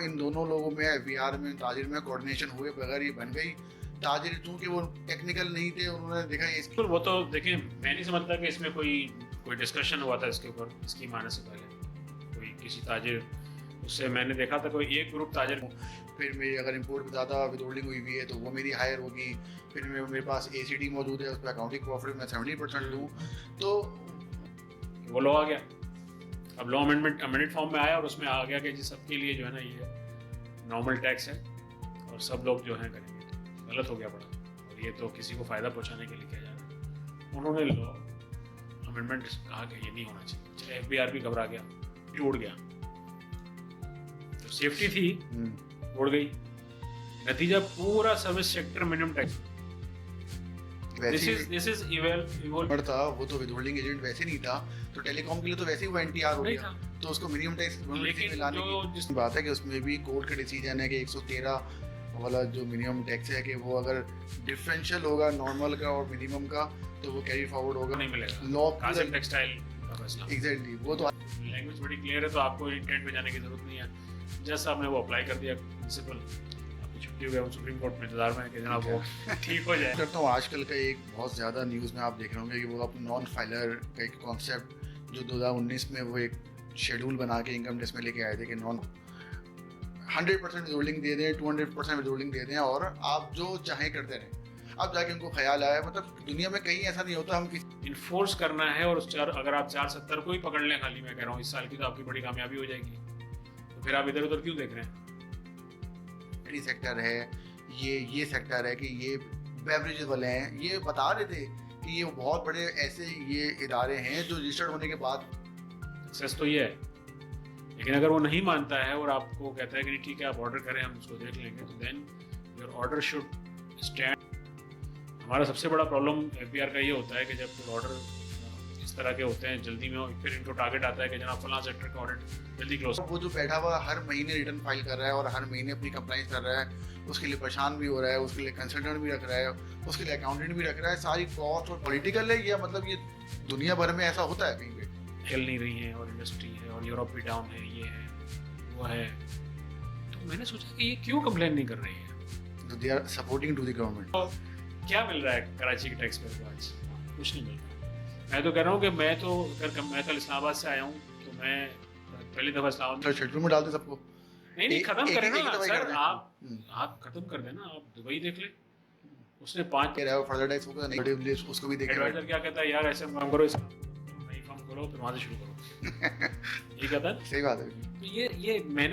इन दोनों लोगों में बिहार में ताजिर में कोऑर्डिनेशन हुए बगैर ये बन गई। ताजिर चूंकि वो टेक्निकल नहीं थे, उन्होंने देखा ये बिल्कुल, वो तो देखिए, मैं नहीं समझता कि इसमें कोई डिस्कशन हुआ था इसके ऊपर, स्कीम आने से पहले कोई किसी ताजिर, उससे मैंने देखा था कोई एक ग्रुप ताजिर। फिर मेरी अगर इंपोर्ट ज़्यादा विदहोल्डिंग हुई हुई है तो वो मेरी हायर होगी। फिर मेरे पास ACD मौजूद है, उस पर अकाउंटिंग प्रॉफिट मैं 70% दूँ। तो वो लॉ आ गया, अब लॉ अमेंडेड फॉर्म में आया और उसमें आ गया कि जी सबके लिए जो है ना ये नॉर्मल टैक्स है और सब लोग जो है करेंगे। गलत हो गया बड़ा, और ये तो किसी को फ़ायदा पहुंचाने के लिए किया जा रहा है। उन्होंने लॉ अमेंडमेंट कहा कि ये नहीं होना चाहिए। FBR भी घबरा गया, टूट गया, तो सेफ्टी थी उड़ गई। नतीजा पूरा service sector minimum tax. This is evil था। वो तो विदहोल्डिंग एजेंट वैसे नहीं था, तो टेलीकॉम के लिए तो वैसे ही वो NTR हो गया, तो उसको मिनिमम टैक्स लाने की बात है कि उसमें भी कोर्ट का डिसीजन है कि 113 वाला जो मिनिमम टैक्स है कि वो अगर डिफरेंशियल होगा नॉर्मल का और मिनिमम का तो वो कैरी फॉरवर्ड होगा, नहीं मिलेगा। लॉ कासिम टेक्सटाइल का फैसला एग्जैक्टली, वो तो लैंग्वेज बड़ी क्लियर है, तो आपको इंटेंट पे जाने की जरूरत नहीं है। जज साहब ने वो अप्लाई कर दिया प्रिंसिपल, आपकी छुट्टी हो गया, वो सुप्रीम कोर्ट में इंतजार में है कि जनाब वो ठीक हो जाए। करता हूँ आजकल का एक बहुत ज़्यादा न्यूज़ में आप देख रहे होंगे कि वो अपने नॉन फाइलर का एक कॉन्सेप्ट जो 2019 में वो एक शेड्यूल बना के इनकम टैक्स में लेके आए थे कि नॉन 100% विदहोल्डिंग दे दें, 200% विदहोल्डिंग दे दें और आप जो चाहें करते रहें। अब जाके उनको ख्याल आया, मतलब दुनिया में कहीं ऐसा नहीं होता, हम इन्फोर्स करना है और अगर आप 470 को ही पकड़ लें खाली, मैं कह रहा हूँ इस साल की, तो आपकी बड़ी कामयाबी हो जाएगी। तो फिर आप इधर उधर क्यों देख रहे हैं? सेक्टर है, ये सेक्टर है कि ये बेवरेजेस वाले हैं, ये बता रहे थे कि ये बहुत बड़े ऐसे ये इदारे हैं जो रजिस्टर्ड होने के बाद सक्सेस तो ये है। लेकिन अगर वो नहीं मानता है और आपको कहता है कि नहीं ठीक है आप ऑर्डर करें, हम उसको देख लेंगे, तो then your order should stand. हमारा सबसे बड़ा प्रॉब्लम FBR का ये होता है कि जब कोई ऑर्डर इस तरह के होते हैं जल्दी में, फिर इनको टारगेट आता है कि जनाब फलां सेक्टर का ऑडिट जल्दी क्लोज। वो जो बैठा हुआ हर महीने रिटर्न फाइल कर रहा है और हर महीने अपनी कंप्लाइंस कर रहा है, उसके लिए परेशान भी हो रहा है, उसके लिए कंसल्टेंट भी रख रहा है, उसके लिए अकाउंटेंट भी रख रहा है, सारी कॉस्ट और पॉलिटिकल है, या मतलब ये दुनिया भर में ऐसा होता है कहीं पे। हिल नहीं रही है और इंडस्ट्री है और यूरोप भी डाउन है, ये है वो है, तो मैंने सोचा कि ये क्यों कंप्लेन नहीं कर रही है। तो they are supporting to the government. तो क्या मिल रहा है कराची के टैक्स पेयर को आज? कुछ नहीं मिल रहा। मैं तो कह रहा हूँ कि मैं कल इस्लामाबाद से आया हूँ, तो मैं पहली दफा इस्लामाबाद शेड्यूल में डालते सबको। नहीं खत्म करें ना सर, आप खत्म कर देना, आप दुबई देख ले, उसने 5 कह रहा है फर्दर टैक्स होगा नेगेटिव लिस्ट, उसको भी देखें। एडवाइजर क्या कहता है, यार ऐसे काम करो, नई फॉर्म करो, फिर वहां से शुरू करो। ये कहता है, सही बात है। तो ये मैंने